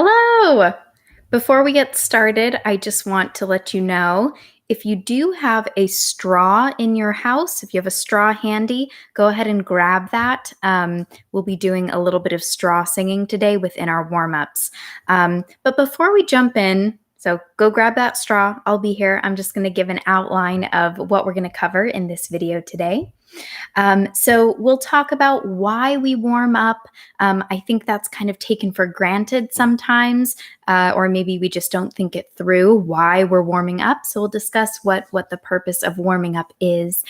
Hello! Before we get started, I just want to let you know if you do have a straw in your house, if you have a straw handy, go ahead and grab that. We'll be doing a little bit of straw singing today within our warm-ups. But before we jump in, so go grab that straw. I'll be here. I'm just going to give an outline of what we're going to cover in this video today. So we'll talk about why we warm up. I think that's kind of taken for granted sometimes, or maybe we just don't think it through why we're warming up. So we'll discuss what the purpose of warming up is,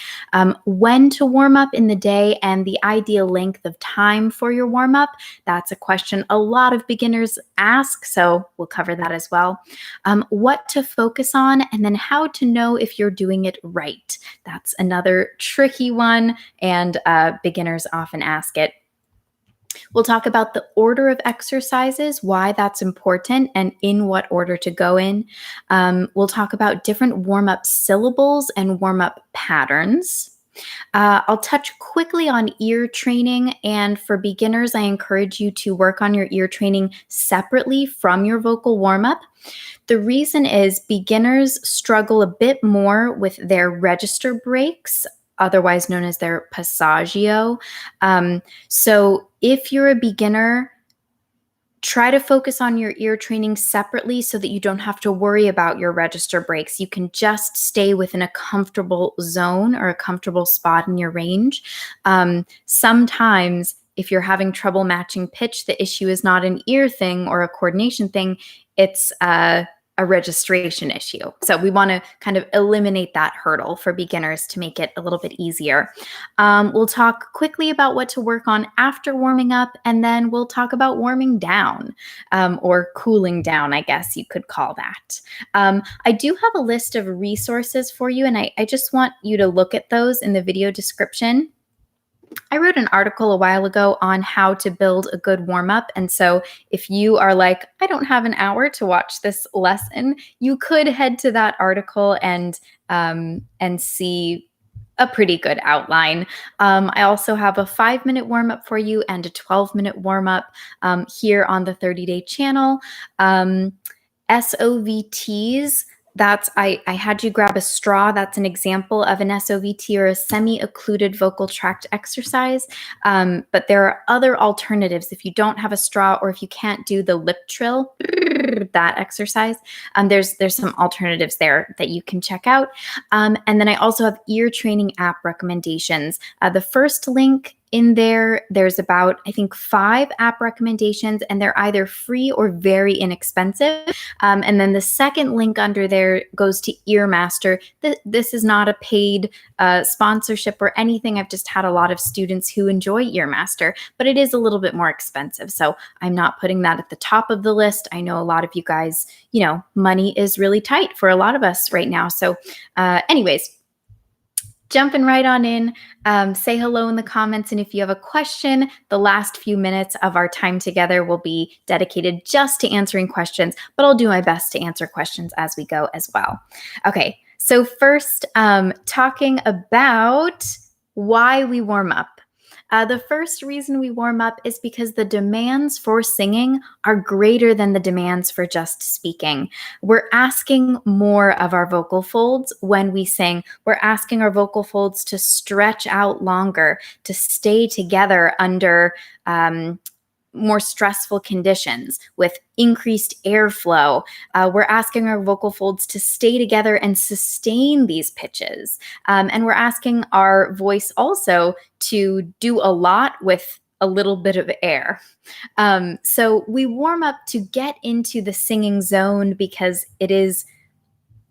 when to warm up in the day, and the ideal length of time for your warm up. That's a question a lot of beginners ask, so we'll cover that as well. What to focus on, and then how to know if you're doing it right. That's another tricky one, and beginners often ask it. We'll talk about the order of exercises, why that's important, and in what order to go in. We'll talk about different warm-up syllables and warm-up patterns. I'll touch quickly on ear training, and for beginners, I encourage you to work on your ear training separately from your vocal warm-up. The reason is beginners struggle a bit more with their register breaks, otherwise known as their passaggio. So if you're a beginner, try to focus on your ear training separately so that you don't have to worry about your register breaks. You can just stay within a comfortable zone or a comfortable spot in your range. Sometimes if you're having trouble matching pitch, the issue is not an ear thing or a coordination thing, it's a registration issue. So we want to kind of eliminate that hurdle for beginners to make it a little bit easier. We'll talk quickly about what to work on after warming up, and then we'll talk about warming down, or cooling down, I guess you could call that. I do have a list of resources for you, and I just want you to look at those in the video description. I wrote an article a while ago on how to build a good warm-up. And so if you are like, I don't have an hour to watch this lesson, you could head to that article and see a pretty good outline. I also have a 5-minute warm-up for you and a 12-minute warm-up here on the 30-day channel. SOVTs. I had you grab a straw. That's an example of an SOVT, or a semi-occluded vocal tract exercise. But there are other alternatives. If you don't have a straw, or if you can't do the lip trill, that exercise, there's some alternatives there that you can check out. And then I also have ear training app recommendations. The first link in there's about, I think, 5 app recommendations, and they're either free or very inexpensive. And then the second link under there goes to Earmaster. This is not a paid sponsorship or anything. I've just had a lot of students who enjoy Earmaster, but it is a little bit more expensive. So I'm not putting that at the top of the list. I know a lot of you guys, money is really tight for a lot of us right now. So anyways, jumping right on in, say hello in the comments. And if you have a question, the last few minutes of our time together will be dedicated just to answering questions, but I'll do my best to answer questions as we go as well. Okay, so first, talking about why we warm up. The first reason we warm up is because the demands for singing are greater than the demands for just speaking. We're asking more of our vocal folds when we sing. We're asking our vocal folds to stretch out longer, to stay together under more stressful conditions with increased airflow. We're asking our vocal folds to stay together and sustain these pitches. And we're asking our voice also to do a lot with a little bit of air. So we warm up to get into the singing zone because it is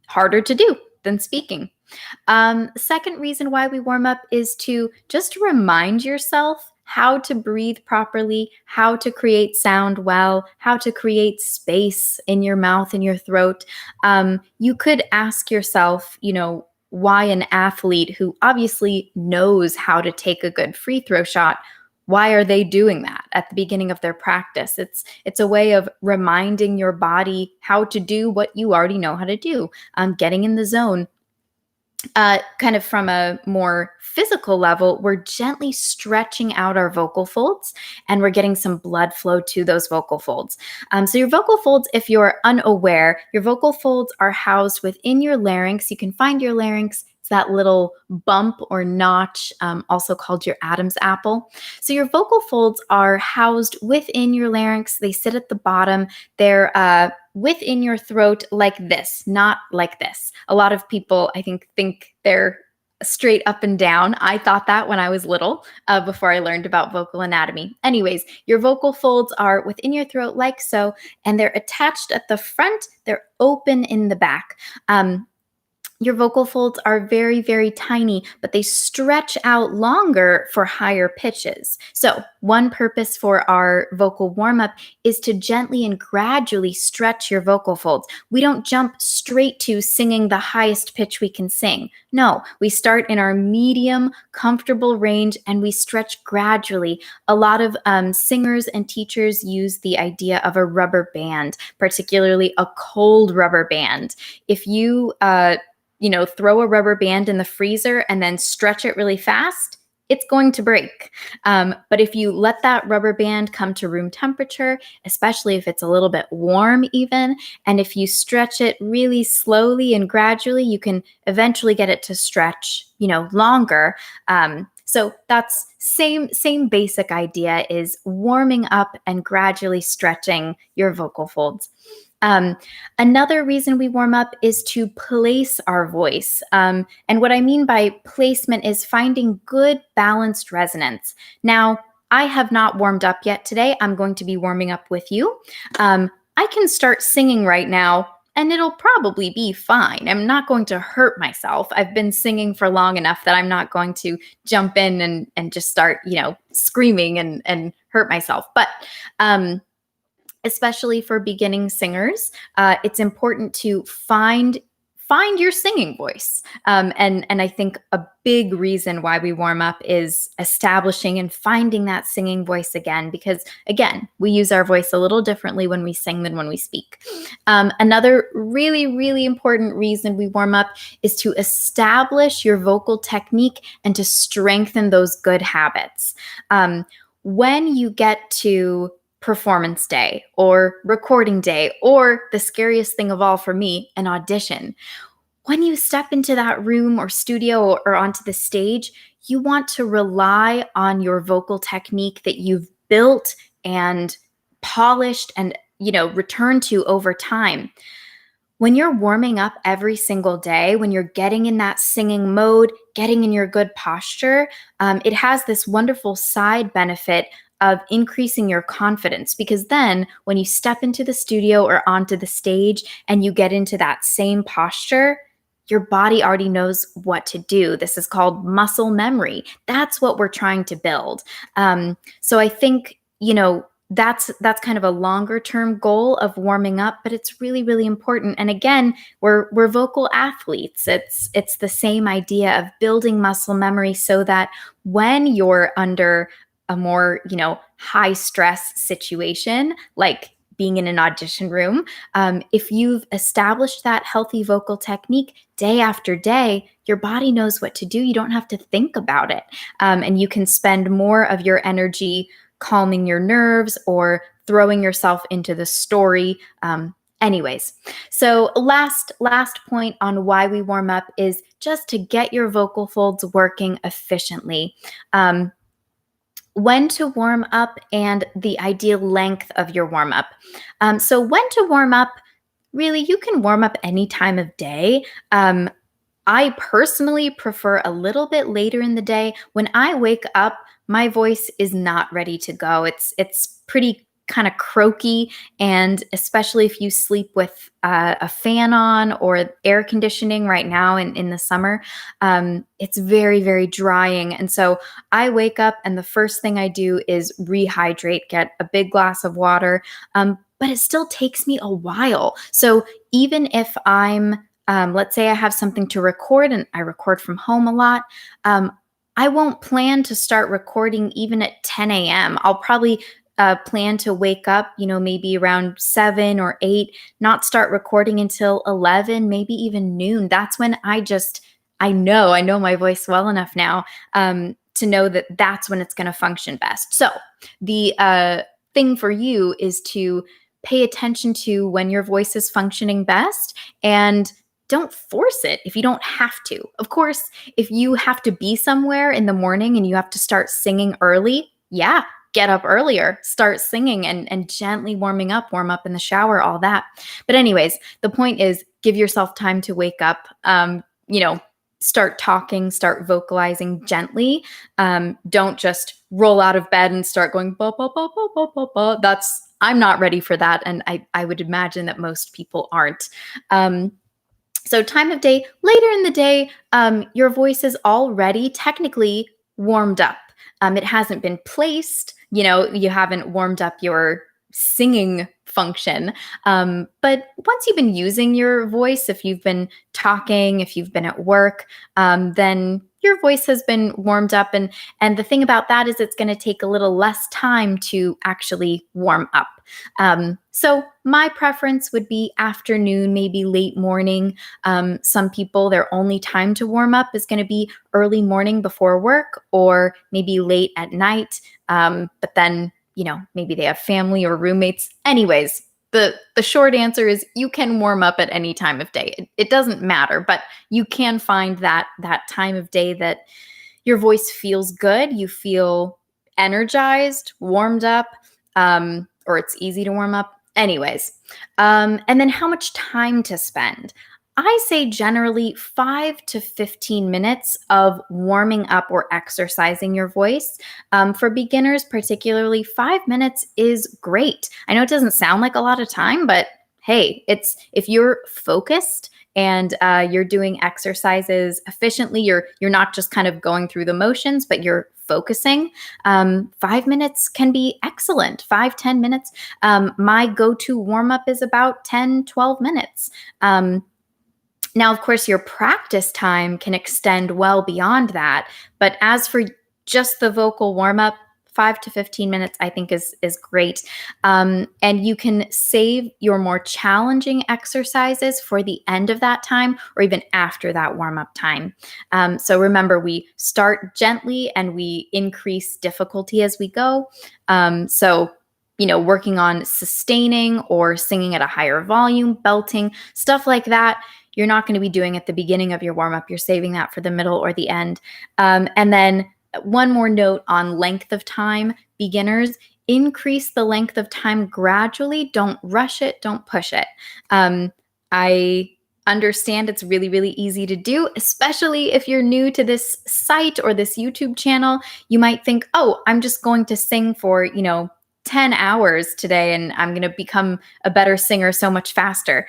harder to do than speaking. Second reason why we warm up is to just remind yourself how to breathe properly, how to create sound well, how to create space in your mouth and your throat. You could ask yourself, why an athlete who obviously knows how to take a good free throw shot, why are they doing that at the beginning of their practice? It's a way of reminding your body how to do what you already know how to do, getting in the zone. kind of from a more physical level, we're gently stretching out our vocal folds and we're getting some blood flow to those vocal folds. So your vocal folds, if you're unaware, your vocal folds are housed within your larynx. You can find your larynx. It's that little bump or notch, also called your Adam's apple. So your vocal folds are housed within your larynx. They sit at the bottom. They're within your throat like this, not like this. A lot of people, I think they're straight up and down. I thought that when I was little, before I learned about vocal anatomy. Anyways, your vocal folds are within your throat like so, and they're attached at the front. They're open in the back. Your vocal folds are very, very tiny, but they stretch out longer for higher pitches. So one purpose for our vocal warm-up is to gently and gradually stretch your vocal folds. We don't jump straight to singing the highest pitch we can sing. No, we start in our medium, comfortable range and we stretch gradually. A lot of singers and teachers use the idea of a rubber band, particularly a cold rubber band. If you throw a rubber band in the freezer and then stretch it really fast, it's going to break. But if you let that rubber band come to room temperature, especially if it's a little bit warm even, and if you stretch it really slowly and gradually, you can eventually get it to stretch, longer. So that's same basic idea, is warming up and gradually stretching your vocal folds. Another reason we warm up is to place our voice. And what I mean by placement is finding good balanced resonance. Now, I have not warmed up yet today. I'm going to be warming up with you. I can start singing right now and it'll probably be fine. I'm not going to hurt myself. I've been singing for long enough that I'm not going to jump in and just start, screaming and hurt myself. But especially for beginning singers, it's important to find your singing voice. And I think a big reason why we warm up is establishing and finding that singing voice again, because again, we use our voice a little differently when we sing than when we speak. Another really, really important reason we warm up is to establish your vocal technique and to strengthen those good habits. When you get to performance day or recording day, or the scariest thing of all for me, an audition. When you step into that room or studio or onto the stage, you want to rely on your vocal technique that you've built and polished and, returned to over time. When you're warming up every single day, when you're getting in that singing mode, getting in your good posture, it has this wonderful side benefit of increasing your confidence, because then when you step into the studio or onto the stage and you get into that same posture, your body already knows what to do. This is called muscle memory. That's what we're trying to build. So I think, that's kind of a longer term goal of warming up, but it's really, really important. And again, we're vocal athletes. It's the same idea of building muscle memory so that when you're under a more, high stress situation, like being in an audition room, if you've established that healthy vocal technique day after day, your body knows what to do. You don't have to think about it. And you can spend more of your energy calming your nerves or throwing yourself into the story. Anyways, so last point on why we warm up is just to get your vocal folds working efficiently. When to warm up and the ideal length of your warm up. So when to warm up, really, you can warm up any time of day. I personally prefer a little bit later in the day. When I wake up, my voice is not ready to go. It's pretty kind of croaky, and especially if you sleep with a fan on or air conditioning right now in the summer, it's very, very drying. And so I wake up and the first thing I do is rehydrate, get a big glass of water, but it still takes me a while. So even if I'm, let's say I have something to record and I record from home a lot, I won't plan to start recording even at 10 a.m. I'll probably plan to wake up, maybe around 7 or 8, not start recording until 11, maybe even noon. That's when I I know my voice well enough now to know that that's when it's going to function best. So the thing for you is to pay attention to when your voice is functioning best and don't force it if you don't have to. Of course, if you have to be somewhere in the morning and you have to start singing early, yeah, get up earlier, start singing and gently warm up in the shower, all that. But anyways, the point is give yourself time to wake up. You know, start talking, start vocalizing gently. Don't just roll out of bed and start going, ba, ba, ba, ba, ba, ba, ba. I'm not ready for that. And I would imagine that most people aren't. So time of day, later in the day, your voice is already technically warmed up. It hasn't been placed, you haven't warmed up your singing function. But once you've been using your voice, if you've been talking, if you've been at work, then your voice has been warmed up. And the thing about that is it's going to take a little less time to actually warm up. So my preference would be afternoon, maybe late morning. Some people, their only time to warm up is going to be early morning before work or maybe late at night. But then, maybe they have family or roommates. Anyways, the short answer is you can warm up at any time of day. It doesn't matter, but you can find that time of day that your voice feels good, you feel energized, warmed up, or it's easy to warm up. Anyways, and then how much time to spend? I say generally 5 to 15 minutes of warming up or exercising your voice. For beginners, particularly, 5 minutes is great. I know it doesn't sound like a lot of time, but hey, if you're focused and you're doing exercises efficiently, you're not just kind of going through the motions, but you're focusing. 5 minutes can be excellent. 5-10 minutes. My go-to warm-up is about 10-12 minutes. Now, of course, your practice time can extend well beyond that. But as for just the vocal warm-up, 5 to 15 minutes, I think is great. And you can save your more challenging exercises for the end of that time or even after that warm-up time. So remember, we start gently and we increase difficulty as we go. So working on sustaining or singing at a higher volume, belting, stuff like that, you're not going to be doing at the beginning of your warm-up. You're saving that for the middle or the end. And then one more note on length of time. Beginners, increase the length of time gradually. Don't rush it. Don't push it. I understand it's really, really easy to do, especially if you're new to this site or this YouTube channel. You might think, oh, I'm just going to sing for, 10 hours today and I'm going to become a better singer so much faster.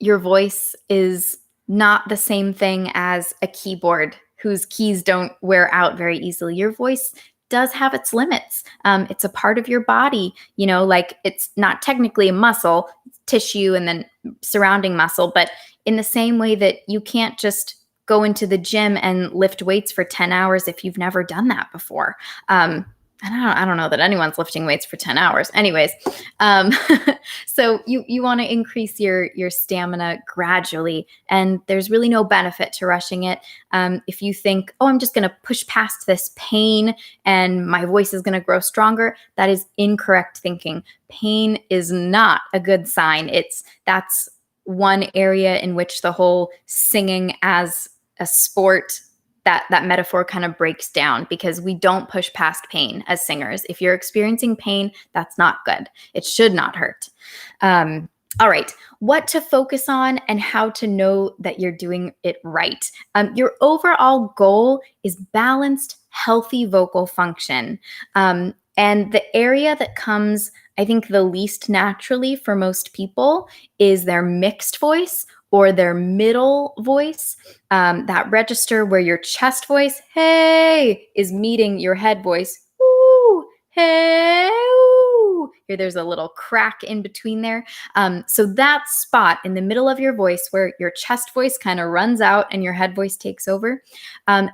Your voice is not the same thing as a keyboard whose keys don't wear out very easily. Your voice does have its limits. It's a part of your body, like it's not technically a muscle, it's tissue and then surrounding muscle, but in the same way that you can't just go into the gym and lift weights for 10 hours if you've never done that before. I don't know that anyone's lifting weights for 10 hours. Anyways, so you want to increase your stamina gradually, and there's really no benefit to rushing it. If you think, oh, I'm just going to push past this pain and my voice is going to grow stronger, that is incorrect thinking. Pain is not a good sign. That's one area in which the whole singing as a sport, that metaphor kind of breaks down, because we don't push past pain as singers. If you're experiencing pain, that's not good. It should not hurt. All right, what to focus on and how to know that you're doing it right. Your overall goal is balanced, healthy vocal function. And the area that comes, I think, the least naturally for most people is their mixed voice or their middle voice, that register where your chest voice, hey, is meeting your head voice, ooh, hey, ooh. Here, there's a little crack in between there. So that spot in the middle of your voice where your chest voice kind of runs out and your head voice takes over,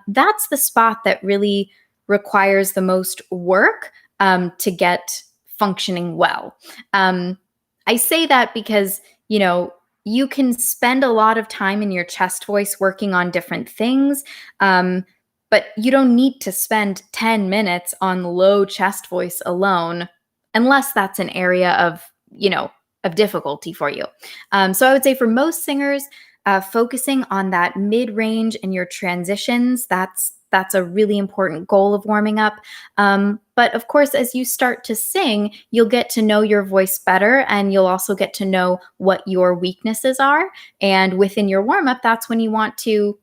that's the spot that really requires the most work to get functioning well. I say that because, you can spend a lot of time in your chest voice working on different things, but you don't need to spend 10 minutes on low chest voice alone, unless that's an area of, of difficulty for you. So I would say for most singers, focusing on that mid-range and your transitions, that's a really important goal of warming up. But of course, as you start to sing, you'll get to know your voice better, and you'll also get to know what your weaknesses are. And within your warm up, that's when you want to,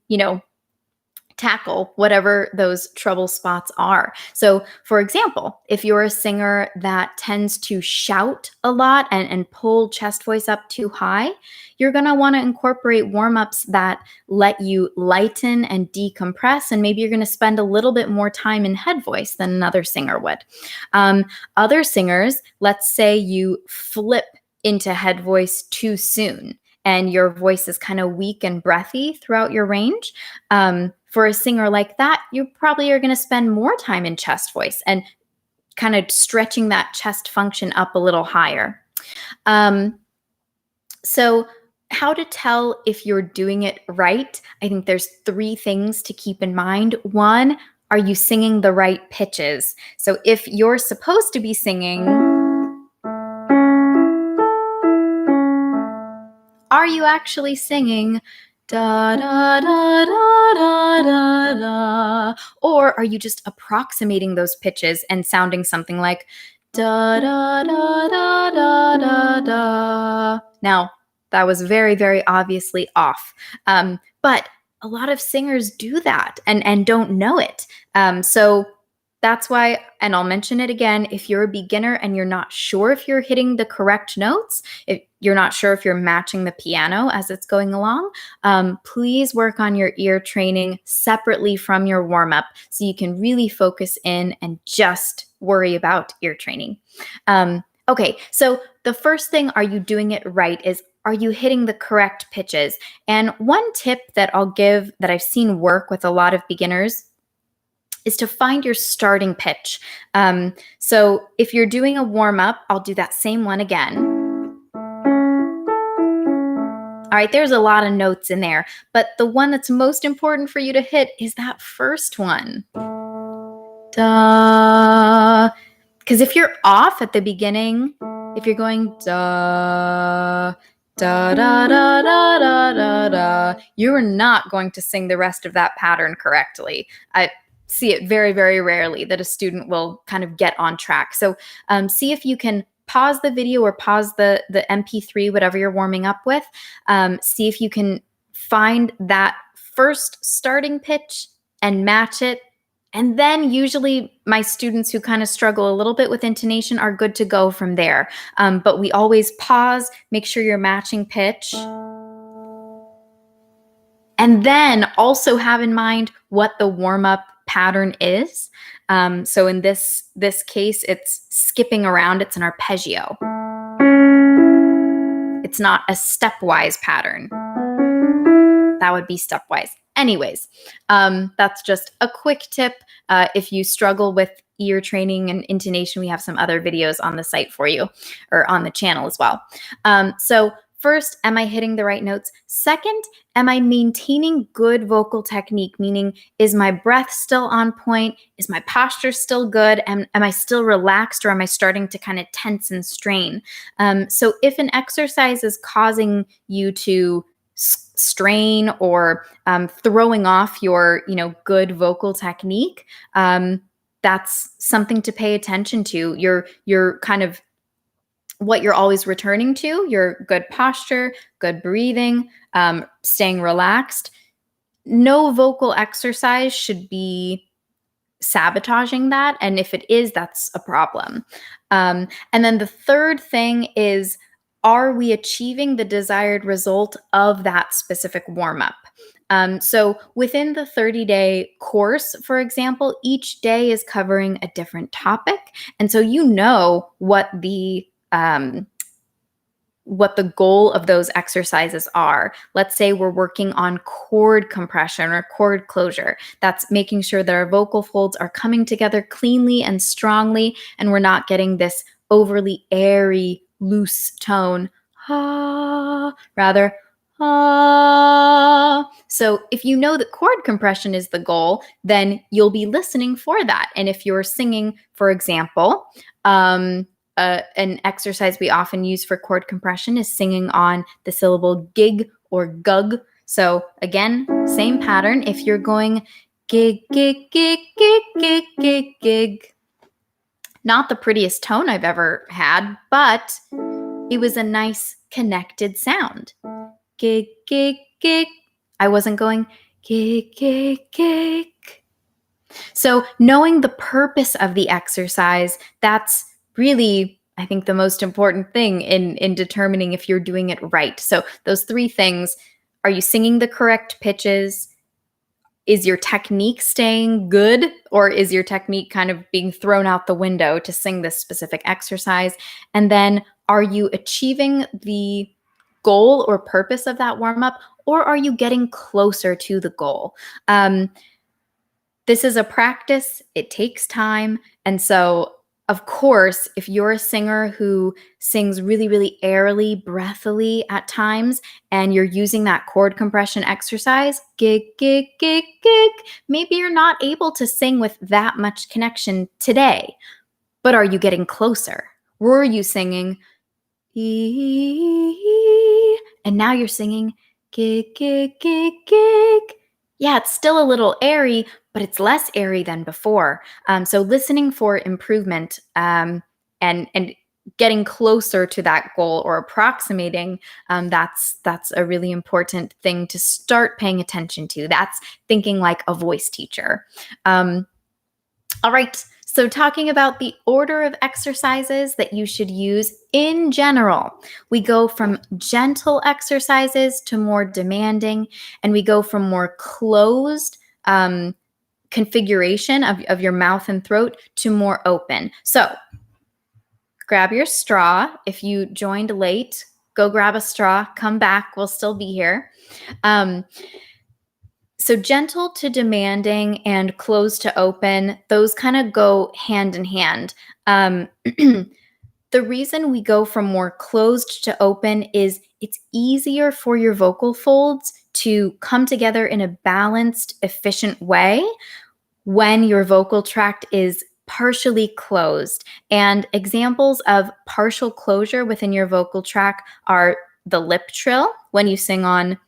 tackle whatever those trouble spots are. So, for example, if you're a singer that tends to shout a lot and pull chest voice up too high, you're going to want to incorporate warm-ups that let you lighten and decompress, and maybe you're going to spend a little bit more time in head voice than another singer would. Other singers, let's say you flip into head voice too soon and your voice is kind of weak and breathy throughout your range. For a singer like that, you probably are going to spend more time in chest voice and kind of stretching that chest function up a little higher. So how to tell if you're doing it right? I think there's 3 things to keep in mind. 1, are you singing the right pitches? So if you're supposed to be singing, are you actually singing da da da da da da da? Or are you just approximating those pitches and sounding something like da da da da da da da? Now, that was very, very obviously off. But a lot of singers do that and don't know it. So that's why, and I'll mention it again, if you're a beginner and you're not sure if you're hitting the correct notes, if you're not sure if you're matching the piano as it's going along, please work on your ear training separately from your warm-up so you can really focus in and just worry about ear training. Okay, so the first thing, are you doing it right, is are you hitting the correct pitches? And one tip that I'll give that I've seen work with a lot of beginners is to find your starting pitch. So if you're doing a warm-up, I'll do that same one again. All right, there's a lot of notes in there, but the one that's most important for you to hit is that first one. Da. Because if you're off at the beginning, if you're going da, da, da, da, da, da, da, da, you're not going to sing the rest of that pattern correctly. I see it very, very rarely that a student will kind of get on track. So see if you can pause the video or pause the MP3, whatever you're warming up with. See if you can find that first starting pitch and match it. And then usually my students who kind of struggle a little bit with intonation are good to go from there. But we always pause, make sure you're matching pitch. And then also have in mind what the warm-up pattern is. So in this case, it's skipping around. It's an arpeggio. It's not a stepwise pattern. That would be stepwise. Anyways, that's just a quick tip. If you struggle with ear training and intonation, we have some other videos on the site for you, or on the channel as well. So first, am I hitting the right notes? Second, am I maintaining good vocal technique? Meaning, is my breath still on point? Is my posture still good? Am I still relaxed, or am I starting to kind of tense and strain? So if an exercise is causing you to strain or throwing off your, good vocal technique, that's something to pay attention to. You're kind of what you're always returning to, your good posture, good breathing, staying relaxed. No vocal exercise should be sabotaging that. And if it is, that's a problem. And then the third thing is, are we achieving the desired result of that specific warm-up? So within the 30-day course, for example, each day is covering a different topic. And so you know what the goal of those exercises are. Let's say we're working on chord compression or chord closure. That's making sure that our vocal folds are coming together cleanly and strongly, and we're not getting this overly airy, loose tone ha, rather ah. So if you know that chord compression is the goal, then you'll be listening for that. And if you're singing, for example, an exercise we often use for chord compression is singing on the syllable gig or gug. So again, same pattern. If you're going gig, gig, gig, gig, gig, gig, gig, not the prettiest tone I've ever had, but it was a nice connected sound. Gig, gig, gig. I wasn't going gig, gig, gig. So knowing the purpose of the exercise, that's really, I think, the most important thing in determining if you're doing it right. So those three things: are you singing the correct pitches? Is your technique staying good, or is your technique kind of being thrown out the window to sing this specific exercise? And then are you achieving the goal or purpose of that warm up, or are you getting closer to the goal? This is a practice, it takes time. And so, of course, if you're a singer who sings really, really airily, breathily at times, and you're using that chord compression exercise, gig, gig, gig, gig, maybe you're not able to sing with that much connection today, but are you getting closer? Were you singing and now you're singing gig, gig, gig, gig? Yeah, it's still a little airy, but it's less airy than before. So listening for improvement and getting closer to that goal or approximating, that's a really important thing to start paying attention to. That's thinking like a voice teacher. All right. So talking about the order of exercises that you should use in general, we go from gentle exercises to more demanding, and we go from more closed configuration of your mouth and throat to more open. So grab your straw. If you joined late, go grab a straw, come back, we'll still be here. So gentle to demanding and closed to open, those kind of go hand in hand. The reason we go from more closed to open is it's easier for your vocal folds to come together in a balanced, efficient way when your vocal tract is partially closed. And examples of partial closure within your vocal tract are the lip trill, when you sing on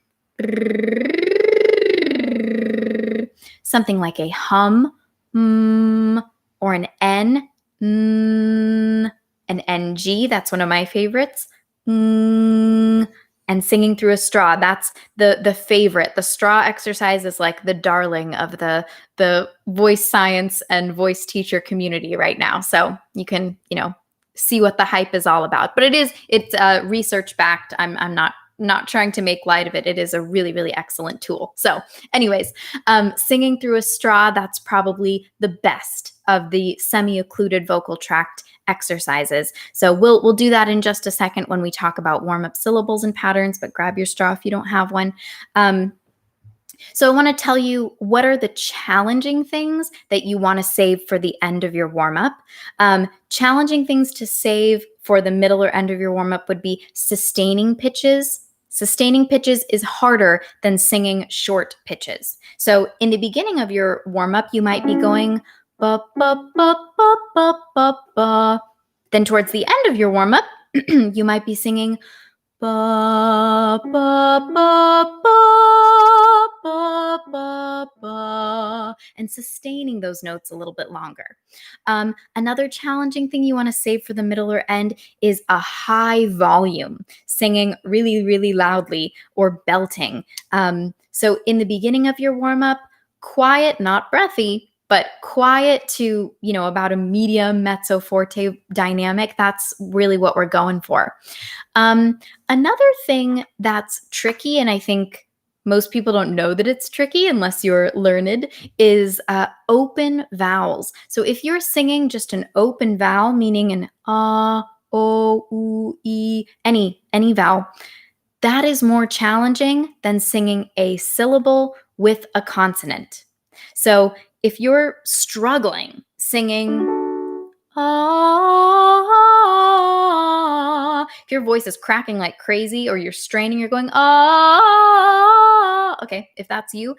something like a hum, or an N, an NG. That's one of my favorites. And singing through a straw. That's the favorite. The straw exercise is like the darling of the voice science and voice teacher community right now. So you can, see what the hype is all about. But it's research backed. I'm not trying to make light of it. It is a really, really excellent tool. So anyways, singing through a straw, that's probably the best of the semi-occluded vocal tract exercises. So we'll do that in just a second when we talk about warm-up syllables and patterns, but grab your straw if you don't have one. So I want to tell you what are the challenging things that you want to save for the end of your warm-up. Challenging things to save for the middle or end of your warm-up would be sustaining pitches. Sustaining pitches is harder than singing short pitches. So in the beginning of your warm-up, you might be going ba ba ba ba ba ba ba. Then towards the end of your warm-up, you might be singing ba ba ba ba ba ba ba, and sustaining those notes a little bit longer. Another challenging thing you want to save for the middle or end is a high volume, singing really, really loudly or belting. So in the beginning of your warm-up, quiet, not breathy, but quiet to, about a medium mezzo forte dynamic. That's really what we're going for. Another thing that's tricky, and I think most people don't know that it's tricky unless you're learned, is open vowels. So if you're singing just an open vowel, meaning an ah, o, u, e, any vowel, that is more challenging than singing a syllable with a consonant. So if you're struggling singing if your voice is cracking like crazy or you're straining, you're going, ah, okay, if that's you,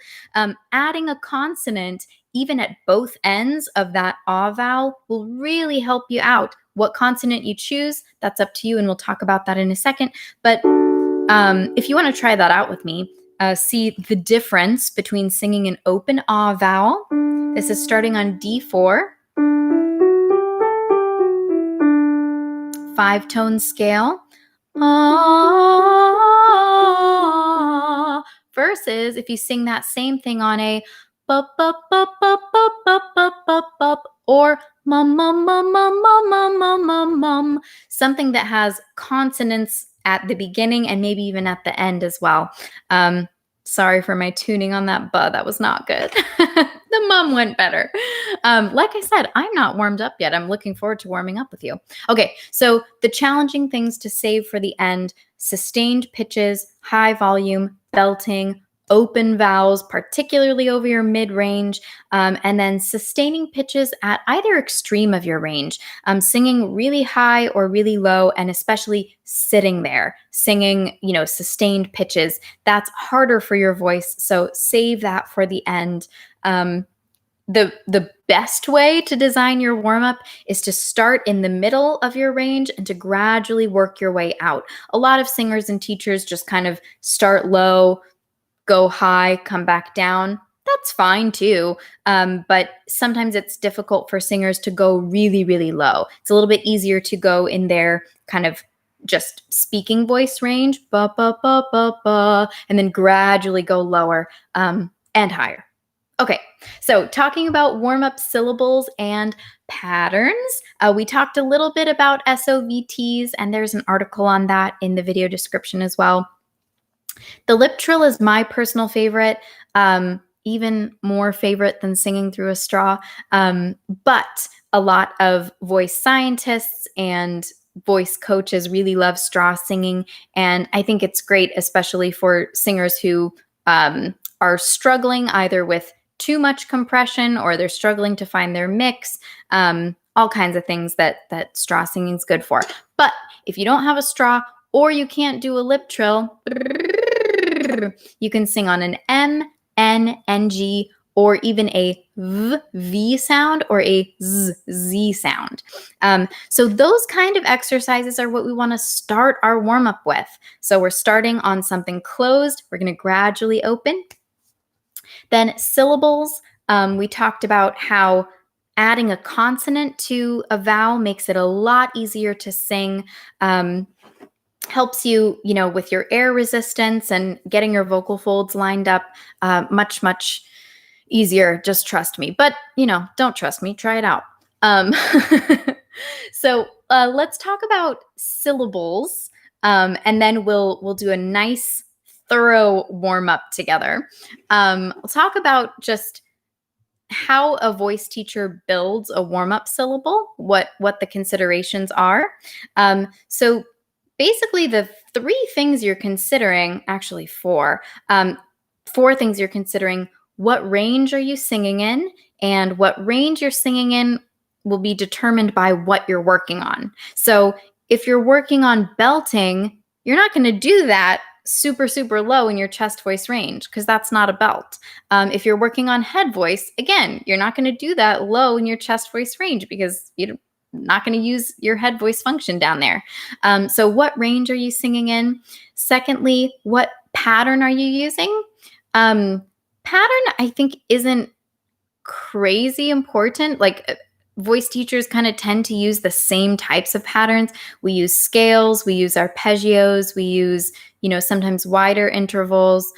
adding a consonant even at both ends of that ah vowel will really help you out. What consonant you choose, that's up to you, and we'll talk about that in a second. But if you want to try that out with me, see the difference between singing an open ah vowel. This is starting on D4, 5-tone scale. Ah, versus if you sing that same thing on a bup, bup, bup, bup, bup, bup, bup, bup, bup, or mum, mum, mum, mum, mum, mum, mum, mum, mum, something that has consonants at the beginning and maybe even at the end as well. Sorry for my tuning on that buh. That was not good. The mum went better. Like I said, I'm not warmed up yet. I'm looking forward to warming up with you. Okay, so the challenging things to save for the end: sustained pitches, high volume, belting, open vowels, particularly over your mid-range, and then sustaining pitches at either extreme of your range, singing really high or really low, and especially sitting there, singing, sustained pitches. That's harder for your voice, so save that for the end. The best way to design your warm-up is to start in the middle of your range and to gradually work your way out. A lot of singers and teachers just kind of start low, go high, come back down. That's fine too. But sometimes it's difficult for singers to go really, really low. It's a little bit easier to go in their kind of just speaking voice range, ba, ba, ba, ba, ba, and then gradually go lower and higher. Okay, so talking about warm-up syllables and patterns, we talked a little bit about SOVTs, and there's an article on that in the video description as well. The lip trill is my personal favorite, even more favorite than singing through a straw. But a lot of voice scientists and voice coaches really love straw singing. And I think it's great, especially for singers who are struggling either with too much compression or they're struggling to find their mix. All kinds of things that straw singing is good for. But if you don't have a straw or you can't do a lip trill, you can sing on an M, N, NG, or even a V sound or a Z sound. So those kind of exercises are what we want to start our warm-up with. So we're starting on something closed. We're going to gradually open. Then syllables, we talked about how adding a consonant to a vowel makes it a lot easier to sing. Helps you, with your air resistance and getting your vocal folds lined up much, much easier. Just trust me. But, don't trust me. Try it out. So let's talk about syllables, and then we'll do a nice, thorough warm-up together. We'll talk about just how a voice teacher builds a warm-up syllable, what the considerations are. So basically, the 3 things you're considering, actually 4 things you're considering: what range are you singing in, and what range you're singing in will be determined by what you're working on. So if you're working on belting, you're not going to do that super, super low in your chest voice range because that's not a belt. If you're working on head voice, again, you're not going to do that low in your chest voice range because you're not going to use your head voice function down there. So what range are you singing in? Secondly, what pattern are you using? Pattern, I think, isn't crazy important. Like voice teachers kind of tend to use the same types of patterns. We use scales, we use arpeggios, we use, sometimes wider intervals.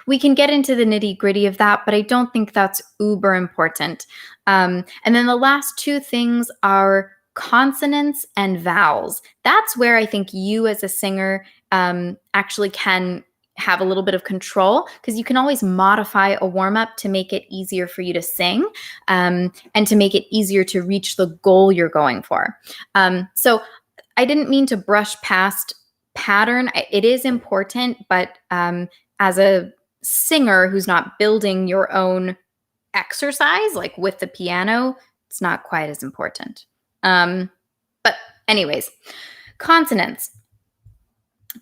We can get into the nitty-gritty of that, but I don't think that's uber important. And then the last 2 things are consonants and vowels. That's where I think you as a singer actually can have a little bit of control, because you can always modify a warm-up to make it easier for you to sing and to make it easier to reach the goal you're going for. So I didn't mean to brush past pattern. It is important, but as a singer who's not building your own exercise, like with the piano, it's not quite as important. But anyways, consonants.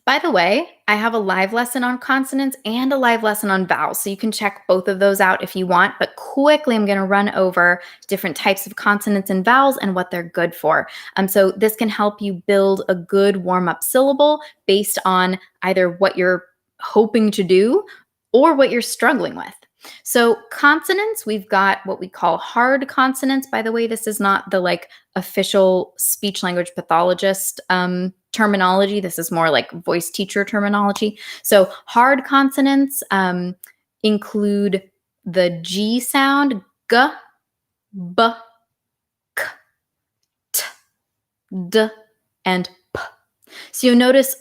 By the way, I have a live lesson on consonants and a live lesson on vowels, so you can check both of those out if you want, but quickly I'm going to run over different types of consonants and vowels and what they're good for. So this can help you build a good warm-up syllable based on either what you're hoping to do or what you're struggling with. So consonants, we've got what we call hard consonants. By the way, this is not the like official speech language pathologist terminology. This is more like voice teacher terminology. So hard consonants include the G sound, g, b, k, t, d, and p. So you'll notice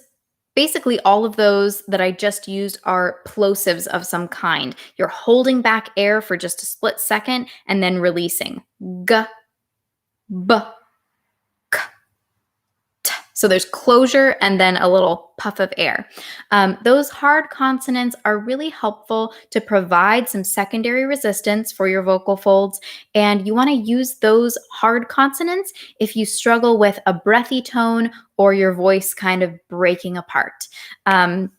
basically all of those that I just used are plosives of some kind. You're holding back air for just a split second and then releasing. G, b, k, t. So there's closure and then a little puff of air. Those hard consonants are really helpful to provide some secondary resistance for your vocal folds. And you want to use those hard consonants if you struggle with a breathy tone or your voice kind of breaking apart. Hard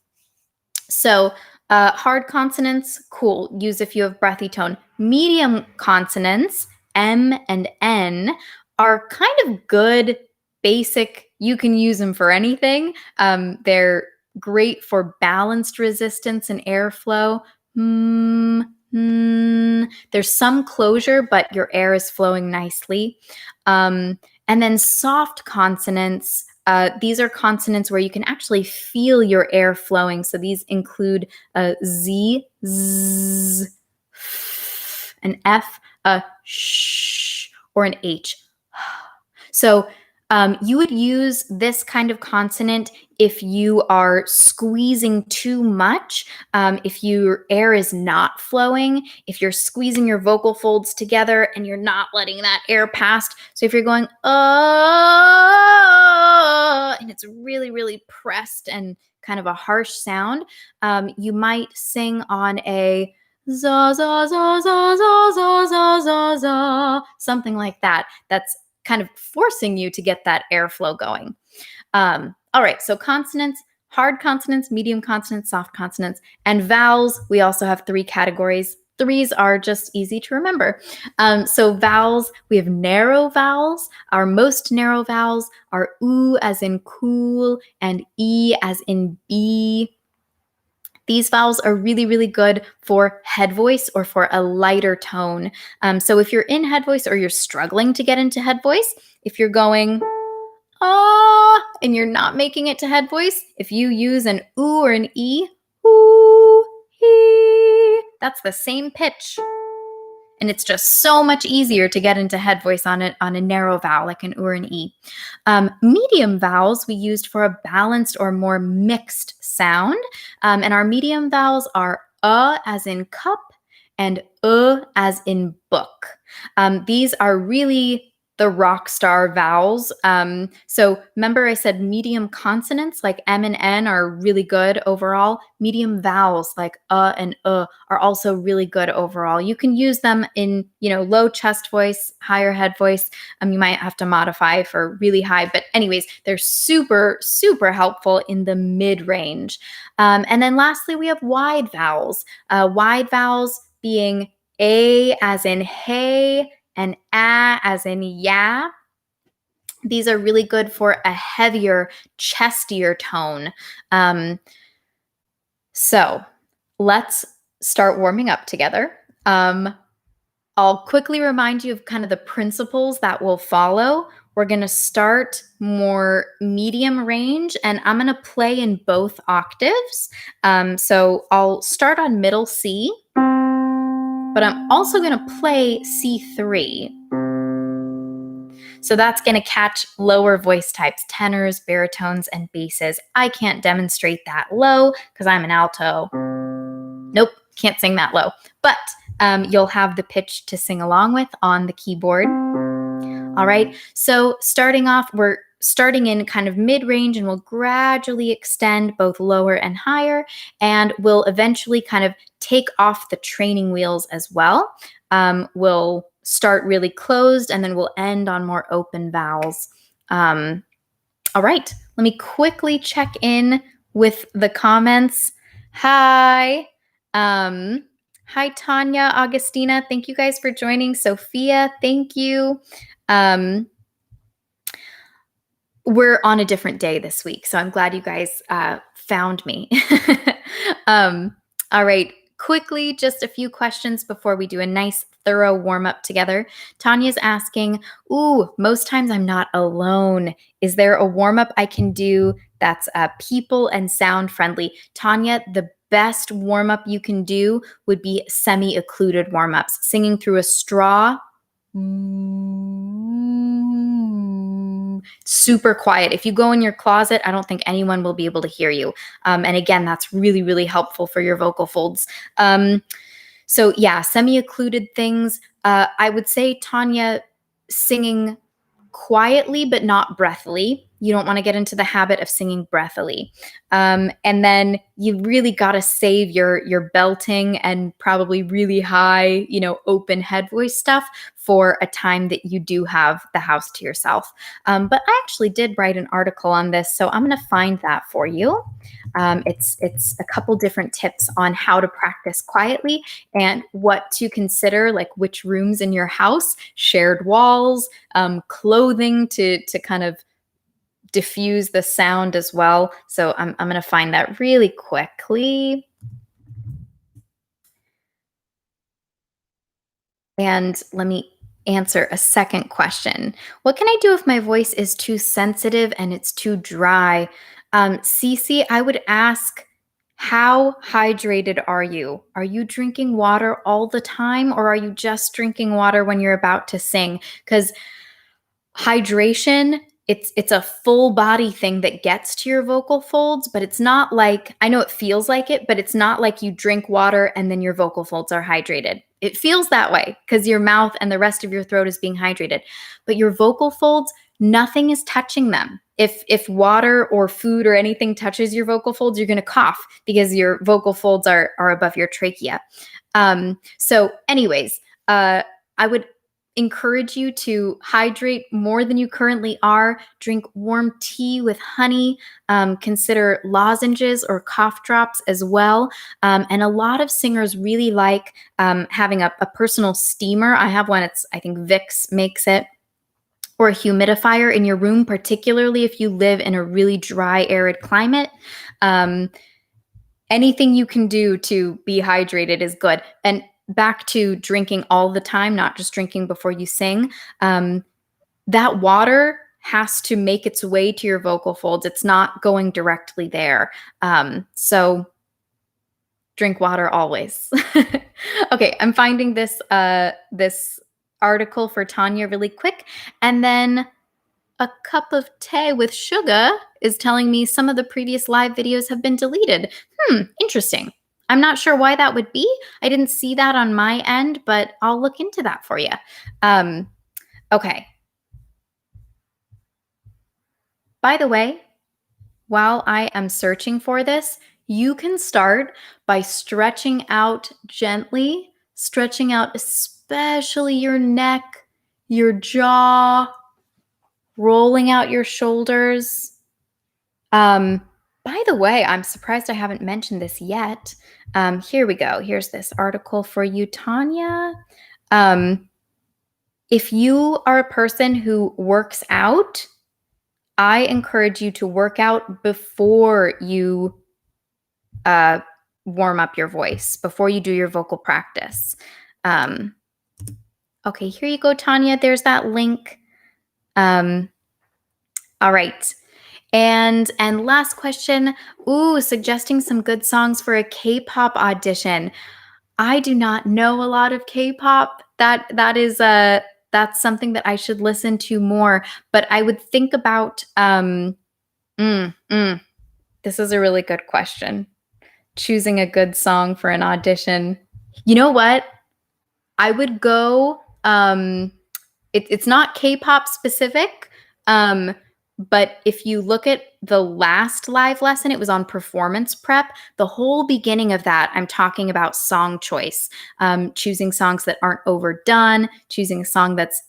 consonants, cool. Use if you have breathy tone. Medium consonants, M and N, are kind of good, basic. You can use them for anything. They're great for balanced resistance and airflow. There's some closure, but your air is flowing nicely. And then soft consonants. These are consonants where you can actually feel your air flowing. So these include a Z, Z, F, an F, a sh, or an H. So you would use this kind of consonant if you are squeezing too much, if your air is not flowing, if you're squeezing your vocal folds together and you're not letting that air pass. So if you're going, and it's really, really pressed and kind of a harsh sound, you might sing on a za, za, za, za, za, za, za, za, za, something like that. That's kind of forcing you to get that airflow going. All right, so consonants, hard consonants, medium consonants, soft consonants, and vowels. We also have 3 categories. 3s are just easy to remember. So vowels, we have narrow vowels. Our most narrow vowels are oo as in cool and e as in bee. These vowels are really, really good for head voice or for a lighter tone. So if you're in head voice or you're struggling to get into head voice, if you're going, ah, and you're not making it to head voice, if you use an oo or an e, ooh, ee, that's the same pitch. And it's just so much easier to get into head voice on a narrow vowel like an oo or an e. Medium vowels we used for a balanced or more mixed sound. And our medium vowels are as in cup and as in book. These are really the rock star vowels. So remember I said medium consonants like M and N are really good overall. Medium vowels like and are also really good overall. You can use them in, low chest voice, higher head voice. You might have to modify for really high, but anyways, they're super, super helpful in the mid-range. And then lastly, we have wide vowels. Wide vowels being A as in hey, and a as in yeah. These are really good for a heavier, chestier tone. So let's start warming up together. I'll quickly remind you of kind of the principles that will follow. We're going to start more medium range, and I'm going to play in both octaves. So I'll start on middle C, but I'm also going to play C3. So that's going to catch lower voice types, tenors, baritones, and basses. I can't demonstrate that low because I'm an alto. Nope, can't sing that low. But you'll have the pitch to sing along with on the keyboard. All right, so starting off, we're starting in kind of mid-range and we'll gradually extend both lower and higher, and we'll eventually kind of take off the training wheels as well. We'll start really closed and then we'll end on more open vowels. All right, let me quickly check in with the comments. Hi. Hi, Tanya, Augustina. Thank you guys for joining. Sophia, thank you. We're on a different day this week, so I'm glad you guys found me. All right, quickly, just a few questions before we do a nice thorough warm up together. Tanya's asking, most times I'm not alone. Is there a warm up I can do that's people and sound friendly? Tanya, the best warm up you can do would be semi-occluded warm ups, singing through a straw. Super quiet. If you go in your closet, I don't think anyone will be able to hear you. And again, that's really, really helpful for your vocal folds. So yeah, semi-occluded things. I would say, Tanya, singing quietly but not breathily. You don't want to get into the habit of singing breathily. And then you really got to save your belting and probably really high, open head voice stuff for a time that you do have the house to yourself. But I actually did write an article on this, so I'm going to find that for you. It's a couple different tips on how to practice quietly and what to consider, like which rooms in your house, shared walls, clothing to kind of diffuse the sound as well. So I'm going to find that really quickly. And let me answer a second question. What can I do if my voice is too sensitive and it's too dry? Cece, I would ask, how hydrated are you? Are you drinking water all the time, or are you just drinking water when you're about to sing? Because hydration, it's a full body thing that gets to your vocal folds, but it's not like, I know it feels like it, but it's not like you drink water and then your vocal folds are hydrated. It feels that way because your mouth and the rest of your throat is being hydrated, but your vocal folds, nothing is touching them. If water or food or anything touches your vocal folds, you're going to cough because your vocal folds are above your trachea. So anyways, I would encourage you to hydrate more than you currently are. Drink warm tea with honey. Consider lozenges or cough drops as well. And a lot of singers really like having a personal steamer. I have one. I think Vicks makes it. Or a humidifier in your room, particularly if you live in a really dry, arid climate. Anything you can do to be hydrated is good. And back to drinking all the time, not just drinking before you sing. That water has to make its way to your vocal folds. It's not going directly there. So drink water always. Okay, I'm finding this article for Tanya really quick. And then a cup of tea with sugar is telling me some of the previous live videos have been deleted. Interesting. I'm not sure why that would be. I didn't see that on my end, but I'll look into that for you. Okay. By the way, while I am searching for this, you can start by stretching out gently, stretching out especially your neck, your jaw, rolling out your shoulders. By the way, I'm surprised I haven't mentioned this yet. Here we go. Here's this article for you, Tanya. If you are a person who works out, I encourage you to work out before you warm up your voice, before you do your vocal practice. Okay, here you go, Tanya. There's that link. All right. And last question. Suggesting some good songs for a K-pop audition. I do not know a lot of K-pop. That's something that I should listen to more. But I would think about. This is a really good question. Choosing a good song for an audition. You know what? I would go. It's not K-pop specific. But if you look at the last live lesson, it was on performance prep. The whole beginning of that, I'm talking about song choice, choosing songs that aren't overdone, choosing a song that's,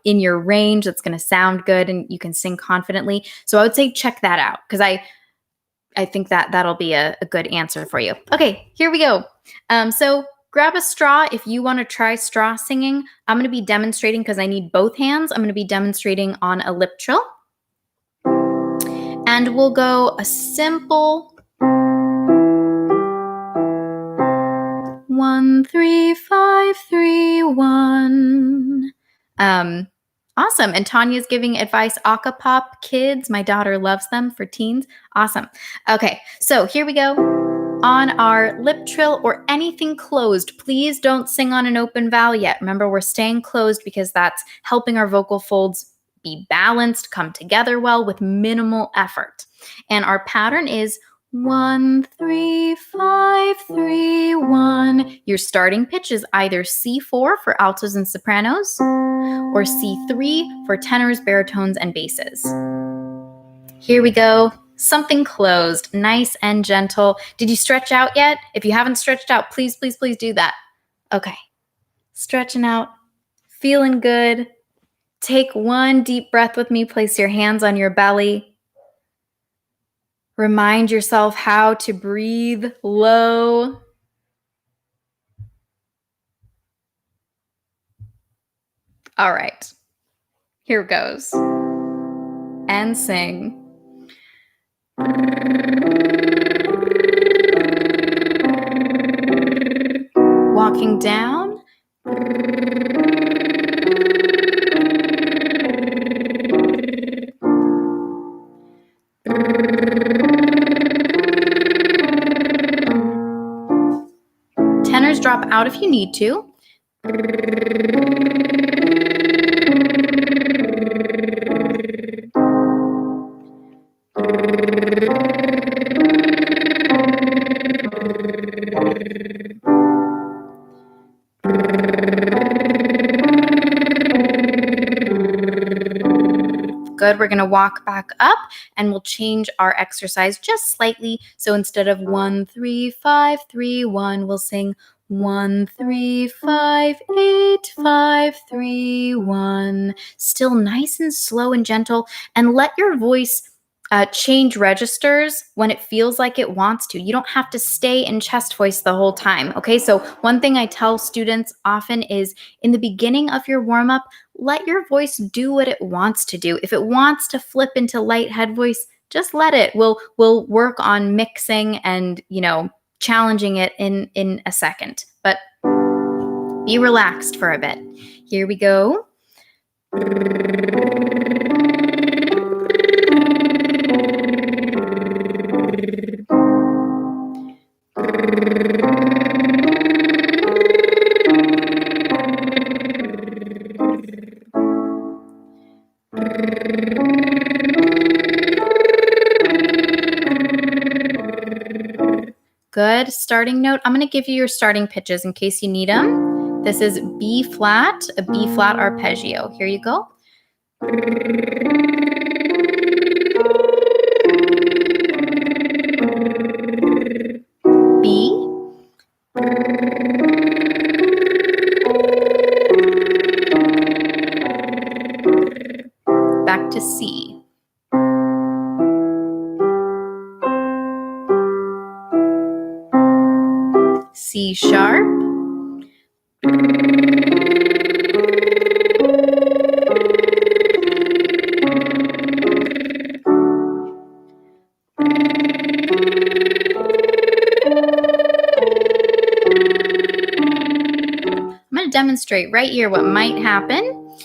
in your range, that's going to sound good and you can sing confidently. So I would say check that out, because I think that'll be a good answer for you. Okay, here we go. So grab a straw if you want to try straw singing. I'm going to be demonstrating, because I need both hands. I'm going to be demonstrating on a lip trill. And we'll go a simple 1, 3, 5, 3, 1. Awesome. And Tanya's giving advice, Acapop kids. My daughter loves them for teens. Awesome. Okay, so here we go. On our lip trill or anything closed, please don't sing on an open vowel yet. Remember, we're staying closed because that's helping our vocal folds be balanced, come together well with minimal effort. And our pattern is 1, 3, 5, 3, 1. Your starting pitch is either C4 for altos and sopranos or C3 for tenors, baritones, and basses. Here we go. Something closed, nice and gentle. Did you stretch out yet? If you haven't stretched out, please, please, please do that. Okay. Stretching out, feeling good. Take one deep breath with me. Place your hands on your belly. Remind yourself how to breathe low. All right. Here goes. And sing. Walking down. Tenors drop out if you need to. Good. We're going to walk back up and we'll change our exercise just slightly. So instead of 1, 3, 5, 3, 1, we'll sing 1, 3, 5, 8, 5, 3, 1. Still nice and slow and gentle, and let your voice change registers when it feels like it wants to. You don't have to stay in chest voice the whole time. Okay, so one thing I tell students often is in the beginning of your warm up, let your voice do what it wants to do. If it wants to flip into light head voice, just let it. We'll work on mixing and, challenging it in a second. But be relaxed for a bit. Here we go. Good. Starting note. I'm going to give you your starting pitches in case you need them. This is B flat, a B flat arpeggio. Here you go. B. Back to C. C sharp. I'm going to demonstrate right here what might happen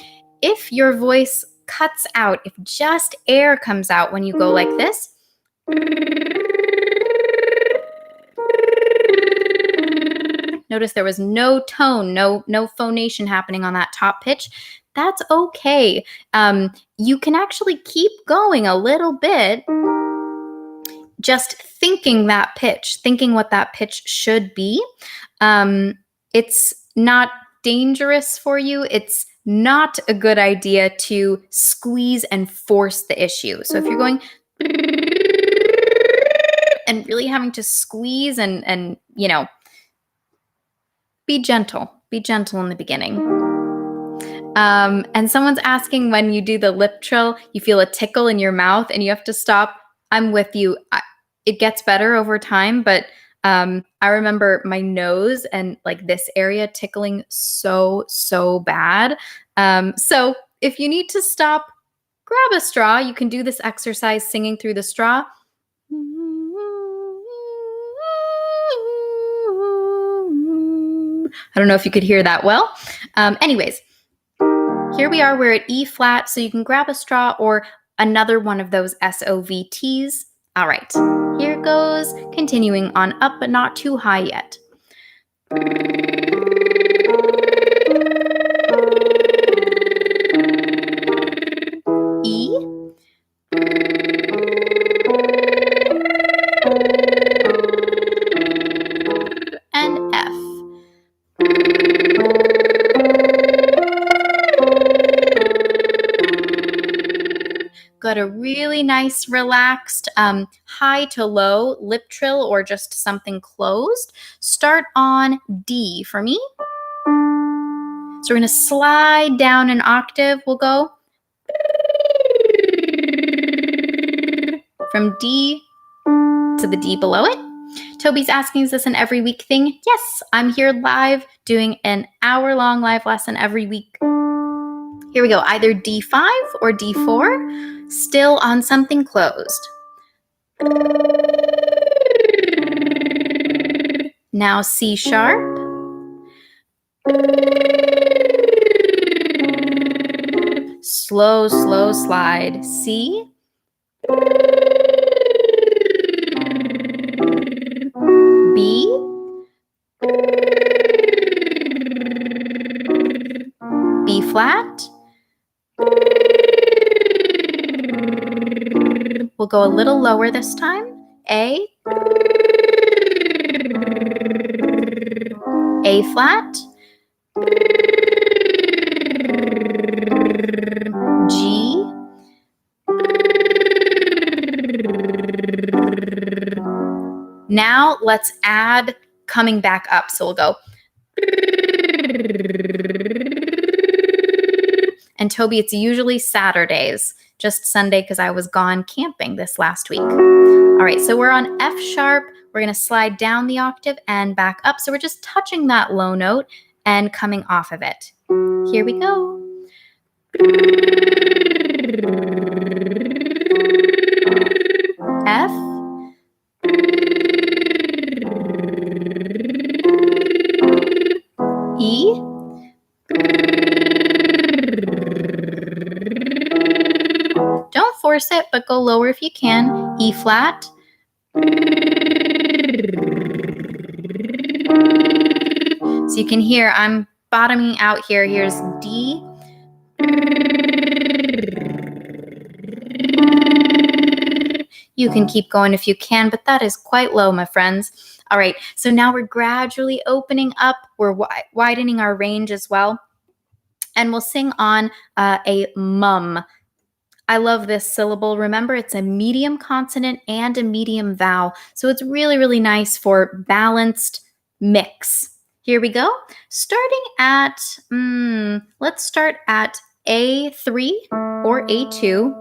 if your voice cuts out, if just air comes out when you go like this. Notice there was no tone, no phonation happening on that top pitch. That's okay. You can actually keep going a little bit, just thinking that pitch, thinking what that pitch should be. It's not dangerous for you. It's not a good idea to squeeze and force the issue. So if you're going and really having to squeeze and be gentle in the beginning. And someone's asking, when you do the lip trill, you feel a tickle in your mouth and you have to stop. I'm with you. It gets better over time, but I remember my nose and like this area tickling so bad. So if you need to stop, grab a straw. You can do this exercise singing through the straw. I don't know if you could hear that well. Anyways, here we are. We're at E flat, so you can grab a straw or another one of those SOVTs. All right, here goes. Continuing on up, but not too high yet. E. And F. Got a really nice relaxed high to low lip trill or just something closed. Start on D for me. So we're going to slide down an octave. We'll go from D to the D below it. Toby's asking, is this an every week thing? Yes, I'm here live doing an hour-long live lesson every week. Here we go, either D5 or D4, still on something closed. Now C sharp. Slow slide. C. B. B flat. We'll go a little lower this time. A. A flat. G. Now let's add coming back up. So we'll go. And Toby, it's usually Saturdays, just Sunday because I was gone camping this last week. All right, so we're on F sharp. We're going to slide down the octave and back up. So we're just touching that low note and coming off of it. Here we go. F. E. Don't force it, but go lower if you can. E flat. So you can hear I'm bottoming out here. Here's D. You can keep going if you can, but that is quite low, my friends. All right, so now we're gradually opening up. We're widening our range as well. And we'll sing on a mum. I love this syllable. Remember, it's a medium consonant and a medium vowel. So it's really nice for balanced mix. Here we go. Starting at, let's start at A3 or A2.